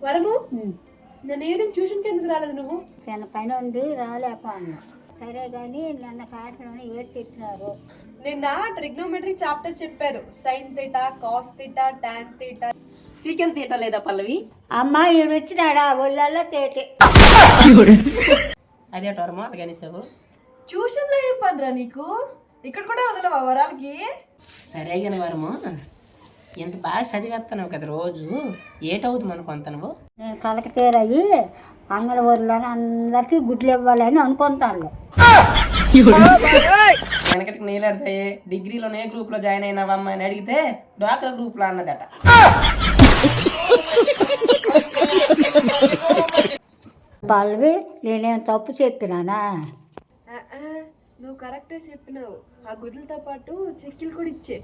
వరము నేను ఈవినింగ్ ట్యూషన్కి ఎందుకు రాలేదు నువ్వు? చిన్న పని ఉండి రాలేప అన్నా. సరే కానీ నన్ను కాసిన ఏడు పెట్టినారు. నిన్న ట్రిగ్నోమెట్రీ చాప్టర్ చెప్పారు. Sine theta, cos theta, tan theta. సీకెన్ theta లేదా పల్లవి? అమ్మ ఈడు వచ్చినాడా ఒళ్ళల్లో తేటి. అదే టోరమా అలాగనిసావు. ట్యూషన్లో ఏం పనిరా నీకు? ఇక్కడ కూడా వదలవా వరాలకి? సరే కానీ వరము ఎంత బాగా చదివేస్తున్నావు కదా రోజు, ఏటవుతుంది మనకు అంత నువ్వు? నేను కలకతేరయ్యి అంగన్వాడీలను అందరికీ గుడ్లు ఇవ్వాలని అనుకుంటాను. వెనకటికి నీళ్ళాడతాయి. డిగ్రీలో ఏ గ్రూప్లో జాయిన్ అయినావమ్మా అని అడిగితే డ్వాక్రా గ్రూప్లో అన్నదట. పల్లవి నేనేం తప్పు చెప్పినానా? నువ్వు కరెక్టే చెప్పినావు. ఆ గుడ్లతో పాటు చెక్కిలు కూడా ఇచ్చే.